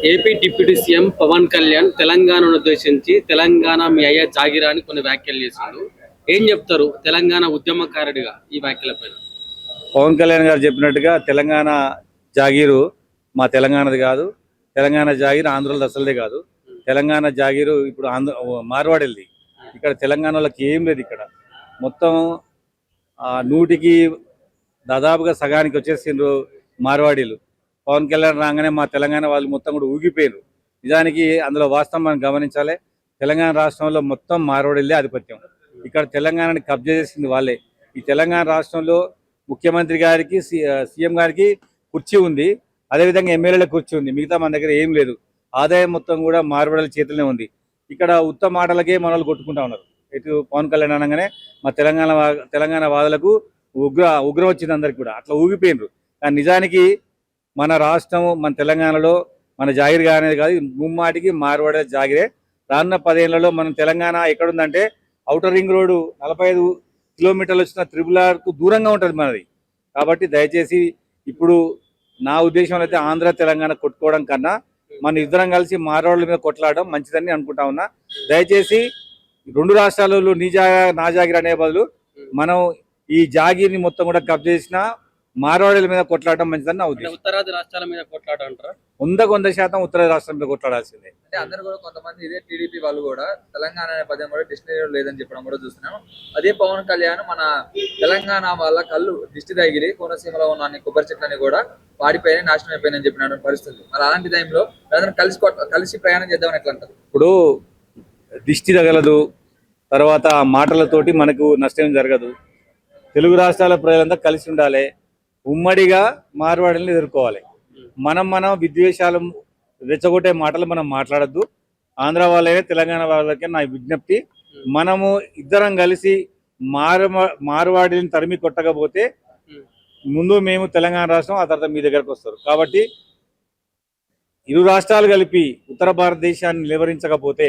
AP deputy CM Pawan Kalyan తెలంగాణను ఉద్దేశించి తెలంగాణ మీ అయ్యా జాగిరా అని కొన్ని వ్యాఖ్యలు చేశాడు. ఏం చెప్తారు తెలంగాణ ఉద్యమకారుడిగా ఈ వ్యాఖ్యలపైన? పవన్ కళ్యాణ్ గారు చెప్పినట్టుగా తెలంగాణ జాగీరు మా తెలంగాణది కాదు. తెలంగాణ జాగీరు ఆంధ్రలో అసలుదే కాదు. తెలంగాణ జాగీరు ఇప్పుడు మార్వాడిల్ది. ఇక్కడ తెలంగాణలోకి ఏం లేదు. ఇక్కడ మొత్తం నూటికి దాదాపుగా సగానికి వచ్చేసిండ్రు మార్వాడీలు. పవన్ కళ్యాణ్ రాగానే మా తెలంగాణ వాళ్ళు మొత్తం కూడా ఊగిపోయారు. నిజానికి అందులో వాస్తవం మనం గమనించాలి. తెలంగాణ రాష్ట్రంలో మొత్తం మార్వాడీలే ఆధిపత్యం. ఇక్కడ తెలంగాణని కబ్జా చేసింది వాళ్ళే. ఈ తెలంగాణ రాష్ట్రంలో ముఖ్యమంత్రి గారికి సీఎం గారికి కుర్చీ ఉంది, అదేవిధంగా ఎమ్మెల్యేల కుర్చీ ఉంది. మిగతా మన దగ్గర ఏం లేదు. ఆదాయం మొత్తం కూడా మార్వాడీల చేతుల్లోనే ఉంది. ఇక్కడ ఉత్తమ మాటలకే మనల్ని కొట్టుకుంటా ఉన్నారు. ఇటు పవన్ కళ్యాణ్ అనగానే మా తెలంగాణ వాదులకు ఉగ్రం వచ్చింది అందరికి కూడా. అట్లా ఊగిపోయినరు. కానీ నిజానికి మన రాష్ట్రం మన తెలంగాణలో మన జాగిరి అనేది కాదు, ముమ్మాటికి మార్వాడే జాగిరే. రానున్న 10 ఏళ్లలో మనం తెలంగాణ ఎక్కడుందంటే ఔటర్ రింగ్ రోడ్డు 45 కిలోమీటర్లు వచ్చిన త్రిబులార్కు దూరంగా ఉంటుంది మనది. కాబట్టి దయచేసి ఇప్పుడు నా ఉద్దేశంలో అయితే ఆంధ్ర తెలంగాణ కొట్టుకోవడం కన్నా మన ఇద్దరం కలిసి మార్వాడుల మీద కొట్లాడడం మంచిదని అనుకుంటా ఉన్నా. దయచేసి 2 రాష్ట్రాలలో నా జాగిరి అనే బదులు మనం ఈ జాగిరిని మొత్తం కూడా కబ్జా చేసిన మార్వాడుల మీద కొట్లాడడం మంచిదని నా ఉద్దేశం. ఉత్తరాది రాష్ట్రాల మీద కొట్లాడ అంటారా? 100% ఉత్తర రాష్ట్రం మీద కొట్లాడాల్సిందే. అంటే అందరూ కూడా కొంతమంది ఇదే టీడీపీ వాళ్ళు కూడా తెలంగాణ అనే పదం కూడా డిక్షనరీలో లేదని చెప్పడం కూడా చూస్తున్నాం. అదే పవన్ కళ్యాణ్ మన తెలంగాణ వాళ్ళ కళ్ళు దిష్టి తగిలి కోనసీమలో ఉన్న అన్ని కొబ్బరి చెట్లని కూడా వాడిపోయి నాశనం అయిపోయిందని చెప్పిన పరిస్థితి. మరి అలాంటి టైంలో కలిసి ప్రయాణం చేద్దామని ఎట్లా అంటారు? ఇప్పుడు దిష్టి తగలదు, తర్వాత మాటలతోటి మనకు నష్టం జరగదు. తెలుగు రాష్ట్రాల ప్రజలంతా కలిసి ఉండాలి, ఉమ్మడిగా మార్వాడిని ఎదుర్కోవాలి. మనం విద్వేషాలు రెచ్చగొట్టే మాటలు మనం మాట్లాడద్దు. ఆంధ్ర వాళ్ళైనా తెలంగాణ వాళ్ళకే నా విజ్ఞప్తి, మనము ఇద్దరం కలిసి మార్వాడిని తరిమి కొట్టకపోతే ముందు మేము తెలంగాణ రాష్ట్రం, ఆ తర్వాత మీ దగ్గరకు వస్తారు. కాబట్టి ఇరు రాష్ట్రాలు కలిపి ఉత్తర భారతదేశాన్ని నిలవరించకపోతే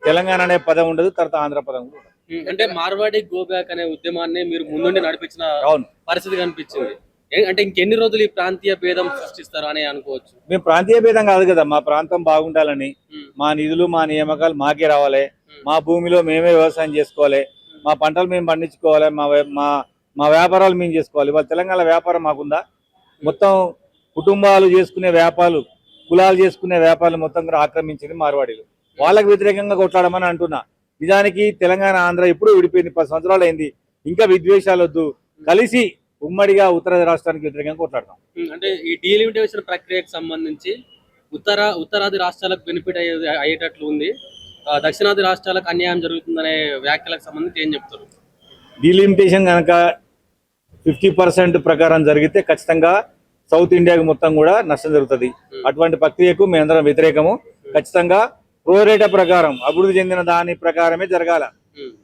తెలంగాణ అనే పదం ఉండదు, తర్వాత ఆంధ్ర పదం ఉండదు. అంటే మార్వాడి గో బ్యాక్ అనే ఉద్యమాన్ని మీరు ముందుండి నడిపించిన పరిస్థితి కనిపించింది. అంటే ఇంకెన్ని రోజులు ఈ ప్రాంతీయ భేదం సృష్టిస్తారు అని అనుకోవచ్చు? మేము ప్రాంతీయ భేదం కాదు కదా, మా ప్రాంతం బాగుండాలని, మా నిధులు మా నియామకాలు మాకే రావాలి, మా భూమిలో మేమే వ్యవసాయం చేసుకోవాలి, మా పంటలు మేము పండించుకోవాలి, మా వ్యాపారాలు మేము చేసుకోవాలి. ఇవాళ తెలంగాణ వ్యాపారం మాకుందా? మొత్తం కుటుంబాలు చేసుకునే వ్యాపారాలు, కులాలు చేసుకునే వ్యాపారాలు మొత్తం కూడా ఆక్రమించింది మార్వాడీలు. వాళ్ళకు వ్యతిరేకంగా కొట్లాడమని అంటున్నా. నిజానికి తెలంగాణ ఆంధ్ర ఎప్పుడూ విడిపోయింది, 10 సంవత్సరాలు అయింది. ఇంకా విద్వేషాలు వద్దు, కలిసి ఉమ్మడిగా ఉత్తర రాష్ట్రానికి వ్యతిరేకంగా కొట్లాడతాం. అంటే ఈ డీలిమిటేషన్ ప్రక్రియకు సంబంధించి ఉత్తరాది రాష్ట్రాలకు బెనిఫిట్ అయ్యేటట్లు ఉంది, దక్షిణాది రాష్ట్రాలకు అన్యాయం జరుగుతుందనే వ్యాఖ్యలకు సంబంధించి ఏం చెప్తారు? డీలిమిటేషన్ కనుక 50% ప్రకారం జరిగితే ఖచ్చితంగా సౌత్ ఇండియాకి మొత్తం కూడా నష్టం జరుగుతుంది. అటువంటి ప్రక్రియకు మేమందరం వ్యతిరేకము. ఖచ్చితంగా ప్రోరేట ప్రకారం అభివృద్ధి చెందిన దాని ప్రకారమే జరగాల,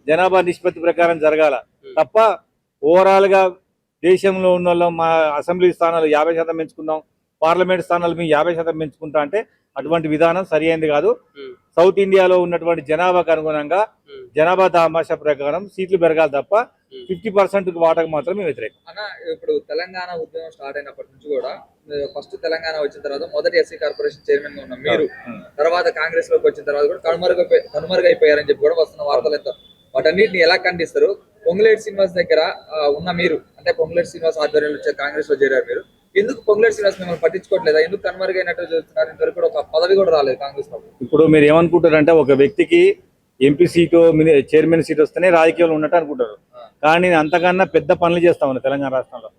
జనాభా నిష్పత్తి ప్రకారం జరగాల తప్ప ఓవరాల్ గా దేశంలో ఉన్న వాళ్ళం మా అసెంబ్లీ స్థానాలు 50% పెంచుకుందాం, పార్లమెంట్ స్థానాలు మేము 50% పెంచుకుంటా అంటే అటువంటి విధానం సరి అయింది కాదు. సౌత్ ఇండియాలో ఉన్నటువంటి జనాభాకు అనుగుణంగా జనాభా దామాషా ప్రకారం సీట్లు పెరగాలి తప్ప 50% వాటకు మాత్రం మేము వ్యతిరేకం. ఇప్పుడు తెలంగాణ ఉద్యమం స్టార్ట్ అయినప్పటి నుంచి కూడా ఫస్ట్ తెలంగాణ వచ్చిన తర్వాత మొదటి ఎస్సీ కార్పొరేషన్ చైర్మన్ గా ఉన్న మీరు, తర్వాత కాంగ్రెస్ లోకి వచ్చిన తర్వాత కూడా కనుమరుగైపోయారని చెప్పి కూడా వస్తున్న వార్తలు ఎంత, వాటన్నిటిని ఎలా ఖండిస్తారు? పొంగులేటి శ్రీనివాస్ దగ్గర ఉన్న మీరు, అంటే పొంగులేటి శ్రీనివాస్ ఆధ్వర్యంలో కాంగ్రెస్ లో చేరారు మీరు, ఎందుకు పొంగులేటి శ్రీనివాస్ మిమ్మల్ని పట్టించుకోవట్లేదా? ఎందుకు కనుమరుగైనట్టు చెప్తున్నారు? ఇంతవరకు కూడా ఒక పదవి కూడా రాలేదు కాంగ్రెస్ లో. ఇప్పుడు మీరు ఏమనుకుంటారంటే ఒక వ్యక్తికి ఎంపీ సీటు చైర్మన్ సీట్ వస్తేనే రాజకీయాలు ఉన్నట్టు అనుకుంటారు. కానీ అంతకన్నా పెద్ద పనులు చేస్తా ఉన్నా తెలంగాణ రాష్ట్రంలో.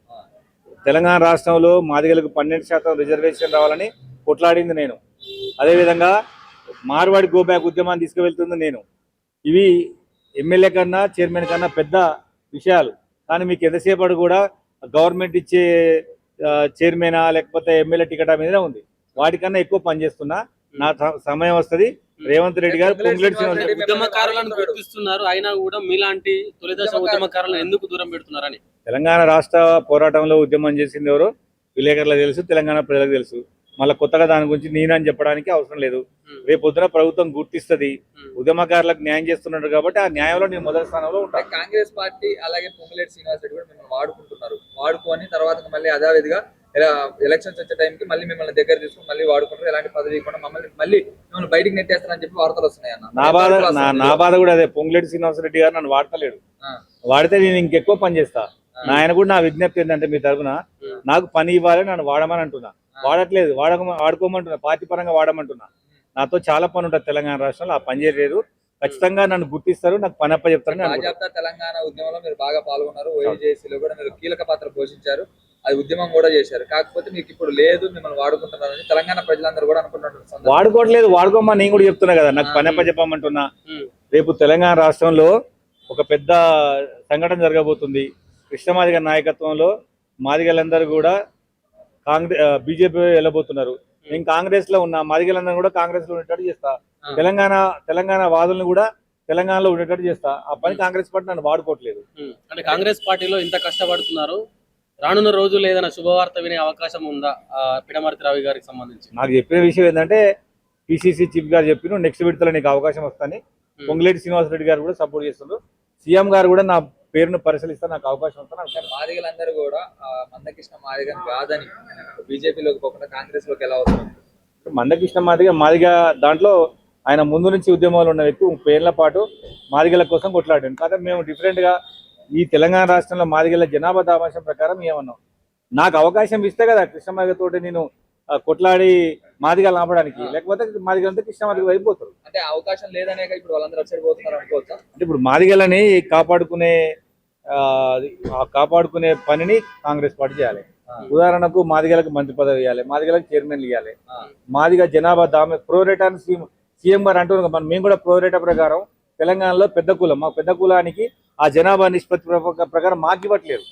తెలంగాణ రాష్ట్రంలో మాదిగలకు 12% రిజర్వేషన్ రావాలని కొట్లాడింది నేను. అదేవిధంగా మార్వాడి గో బ్యాక్ ఉద్యమాన్ని తీసుకువెళ్తుంది నేను. ఇవి ఎమ్మెల్యే కన్నా చైర్మన్ కన్నా పెద్ద విషయాలు. కానీ మీకు ఎంతసేపటి కూడా గవర్నమెంట్ ఇచ్చే చైర్మనా లేకపోతే ఎమ్మెల్యే టికెట్ మీదనే ఉంది. వాటికన్నా ఎక్కువ పనిచేస్తున్నా. నా సమయం వస్తుంది. రేవంత్ రెడ్డి గారు ఉద్యమకారులను గుర్తిస్తున్నారు, అయినా కూడా మీలాంటి తొలిదశ ఉద్యమకారులను ఎందుకు దూరం పెడుతున్నారని. తెలంగాణ రాష్ట్ర పోరాటంలో ఉద్యమం చేసింది ఎవరో విలేకరులకు తెలుసు, తెలంగాణ ప్రజలకు తెలుసు. మళ్ళీ కొత్తగా దాని గురించి నేనని చెప్పడానికి అవసరం లేదు. రేపొద్దున ప్రభుత్వం గుర్తిస్తుంది, ఉద్యమకారులకు న్యాయం చేస్తున్నారు కాబట్టి ఆ న్యాయంలో నేను మొదటి స్థానంలో ఉంటాను. కాంగ్రెస్ పార్టీ అలాగే పొంగులేటి శ్రీనివాస్ రెడ్డి కూడా మిమ్మల్ని వాడుకుంటున్నారు. వాడుకొని తర్వాత మళ్ళీ అదేవిధిగా ఎలక్షన్స్ వచ్చే టైంకి మళ్ళీ మిమ్మల్ని దగ్గర తీసుకుని మళ్ళీ వాడుకుంటారు, ఎలాంటి పదవి కూడా మళ్ళీ మిమ్మల్ని బయటికి నెట్టేస్తారని చెప్పి వార్తలు వస్తున్నాయి అన్న. నా బాధ కూడా అదే. పొంగులేటి శ్రీనివాసరెడ్డి గారు నన్ను వాడతలేడు. వాడితే నేను ఇంకెక్కువ పని చేస్తా. ఆయన కూడా నా విజ్ఞప్తి ఏంటంటే మీ తరఫున నాకు పని ఇవ్వాలి, నన్ను వాడమని అంటున్నా. వాడట్లేదు, వాడుకోమంటున్నా, పార్టీ పరంగా వాడమంటున్నా. నాతో చాలా పని ఉంటుంది తెలంగాణ రాష్ట్రంలో, ఆ పని చేయలేదు. ఖచ్చితంగా నన్ను గుర్తిస్తారు, నాకు పని అప్ప చెప్తారు. భాజపా తెలంగాణ ఉద్యమంలో మీరు బాగా పాల్గొన్నారు, ఓయూజేసీలో కూడా మీరు కీలక పాత్ర పోషించారు, అది ఉద్యమం కూడా చేశారు. కాకపోతే మీకు ఇప్పుడు లేదు, మిమ్మల్ని వాడుకుంటున్నారని తెలంగాణ ప్రజలందరూ కూడా అనుకుంటున్నారు. వాడుకోవట్లేదు, వాడుకోమని నేను కూడా చెప్తున్నా కదా, నాకు పని అప్ప చెప్పమంటున్నా. రేపు తెలంగాణ రాష్ట్రంలో ఒక పెద్ద సంఘటన జరగబోతుంది. కృష్ణమాదిగ నాయకత్వంలో మాదిగలందరూ కూడా బీజేపీ వెళ్ళబోతున్నారు. నేను కాంగ్రెస్ లో ఉన్నా, మాదిగలందరూ కూడా కాంగ్రెస్ లో ఉండేటట్టు చేస్తా. తెలంగాణ వాదులను కూడా తెలంగాణలో ఉండేటట్టు చేస్తా. ఆ పని కాంగ్రెస్ పార్టీ నన్ను వాడుకోవట్లేదు. అంటే కాంగ్రెస్ పార్టీలో ఇంత కష్టపడుతున్నారు, రానున్న రోజుల్లో ఏదైనా శుభవార్త వినే అవకాశం ఉందా పిడమర్తి రవి గారికి సంబంధించి? నాకు చెప్పిన విషయం ఏంటంటే పిసిసి చీఫ్ గారు చెప్పిన నెక్స్ట్ విడతలో నీకు అవకాశం వస్తాని. పొంగులేటి శ్రీనివాసరెడ్డి గారు కూడా సపోర్ట్ చేస్తున్నారు. సీఎం గారు కూడా నా పేరును పరిశీలిస్తా, నాకు అవకాశం వస్తాను. మాదిగలందరూ కూడా మందకృష్ణ మాదిగని కాదని బీజేపీలోకి పోకుండా కాంగ్రెస్ లోకి ఎలా వస్తారు? మందకృష్ణ మాదిగ దాంట్లో ఆయన ముందు నుంచి ఉద్యమాలు ఉన్న వ్యక్తి, 30 ఏళ్ల పాటు మాదిగల కోసం కొట్లాడాను. కానీ మేము డిఫరెంట్ గా ఈ తెలంగాణ రాష్ట్రంలో మాదిగల జనాభా దామాషం ప్రకారం ఏమన్నాం, నాకు అవకాశం ఇస్తే కదా కృష్ణమాదిగతోటి నేను కొట్లాడి మాదిగలు ఆపడానికి, లేకపోతే మాదిగలంతా కృష్ణమాదిగ అయిపోతారు. అంటే అవకాశం లేదనే ఇప్పుడు వాళ్ళందరూ వచ్చి పోతున్నారు అనుకోవచ్చా? అంటే ఇప్పుడు మాదిగలని కాపాడుకునే పనిని కాంగ్రెస్ పార్టీ చేయాలి. ఉదాహరణకు మాదిగలకు మంత్రి పదవి ఇవ్వాలి, మాదిగలకు చైర్మన్ ఇవ్వాలి. మాదిగ జనాభా ప్రోరేటాన్ని సీఎం గారు అంటున్నారు. మేము కూడా ప్రోరేటా ప్రకారం తెలంగాణలో పెద్ద కులం, మా పెద్ద కులానికి ఆ జనాభా నిష్పత్తి ప్రకారం మాకు ఇవ్వట్లేదు.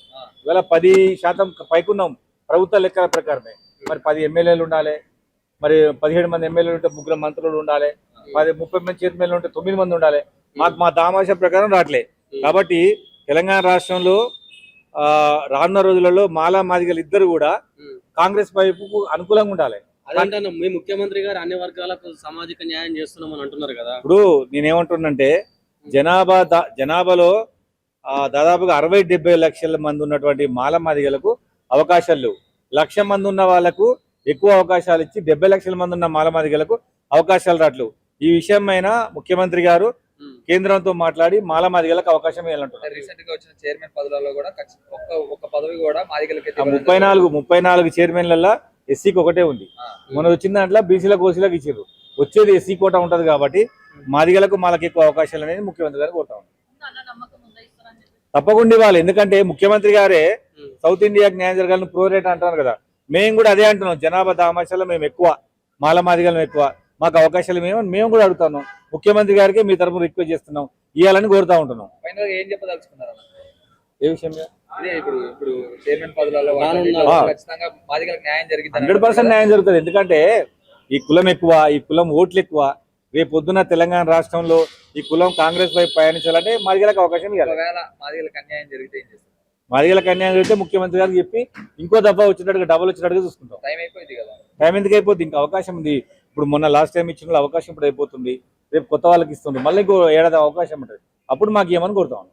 ఇవాళ 10% పైకున్నాం ప్రభుత్వ లెక్కల ప్రకారమే. మరి 10 ఎమ్మెల్యేలు ఉండాలి, మరి 17 మంది ఎమ్మెల్యేలు ఉంటే 3 మంత్రులు ఉండాలి, 30 మంది చైర్మన్లు ఉంటే 9 మంది ఉండాలి. మాకు మా దామాష ప్రకారం రావట్లేదు. కాబట్టి తెలంగాణ రాష్ట్రంలో రానున్న రోజులలో మాలా మాదిగలు ఇద్దరు కూడా కాంగ్రెస్ వైపుకు అనుకూలంగా ఉండాలి. అదేంటన్నా మీ ముఖ్యమంత్రి గారు అన్ని వర్గాలకు సామాజిక న్యాయం చేస్తున్నామని అంటున్నారు కదా. ఇప్పుడు నేనేమంటున్నానంటే జనాభాలో దాదాపుగా 60-70 లక్షల మంది ఉన్నటువంటి మాల మాదిగలకు అవకాశాలు లేవు. 1,00,000 మంది ఉన్న వాళ్ళకు ఎక్కువ అవకాశాలు ఇచ్చి 70 లక్షల మంది ఉన్న మాల మాదిగలకు అవకాశాలు రావట్లేవు. ఈ విషయం అయినా ముఖ్యమంత్రి గారు కేంద్రంతో మాట్లాడి మాల మాదిగలకు అవకాశం ఇవ్వాలంటున్నారు. రీసెంట్ గా వచ్చిన చైర్మన్ పదవులలో కూడా ఒక్క పదవి కూడా మాదిగలకి 34 చైర్మన్లలో ఎస్సీకి ఒకటే ఉంది. మన వచ్చిన దాంట్లో బీసీలకు ఓసీలకు ఇచ్చారు. వచ్చేది ఎస్సీ కోట ఉంటది కాబట్టి మాదిగలకు మాలకు ఎక్కువ అవకాశాలు అనేది ముఖ్యమంత్రి గారు కోరుతా ఉన్నారు. తప్పకుండా ఇవ్వాలి. ఎందుకంటే ముఖ్యమంత్రి గారే సౌత్ ఇండియాకి న్యాయం జరగాలని ప్రోరేట్ అంటున్నారు కదా. మేము కూడా అదే అంటున్నాం. జనాభా దామాషాల్లో మేము ఎక్కువ, మాల మాదిగలం ఎక్కువ, మాకు అవకాశాలు మేము కూడా అడుగుతున్నాం. ముఖ్యమంత్రి గారికి మీ తరఫున రిక్వెస్ట్ చేస్తున్నాం, ఇవ్వాలని కోరుతా ఉంటున్నాం. ఏం చెప్పదలుచుకున్నారు? ఏ విషయంగా? ఇప్పుడు చైర్మన్ పదవులలో ఖచ్చితంగా మాదిగలకు న్యాయం జరిగింది, 100% న్యాయం జరుగుతుంది. ఎందుకంటే ఈ కులం ఎక్కువ, ఈ కులం ఓట్లు ఎక్కువ. రేపు పొద్దున్న తెలంగాణ రాష్ట్రంలో ఈ కులం కాంగ్రెస్ వైపు పయనించాలంటే మాదిగలకు అవకాశం ఇవ్వాలి. మాదిగలకు అన్యాయం జరిగితే ఏం చేస్తారు? మాదిగలకు అన్యాయం జరిగితే ముఖ్యమంత్రి గారికి చెప్పి ఇంకో దఫా వచ్చేటట్టుగా డబుల్ వచ్చేటట్టుగా చూసుకుంటాం. టైం అయిపోయింది కదా. టైం ఎందుకు అయిపోతుంది? ఇంకా అవకాశం ఉంది. ఇప్పుడు మొన్న లాస్ట్ టైం ఇచ్చిన అవకాశం ఇప్పుడు అయిపోతుంది. రేపు కొత్త వాళ్ళకి ఇస్తుంది, మళ్ళీ ఇంకో ఏడాది అవకాశం ఉంటుంది. అప్పుడు మాకు ఏమని కోరుతాం.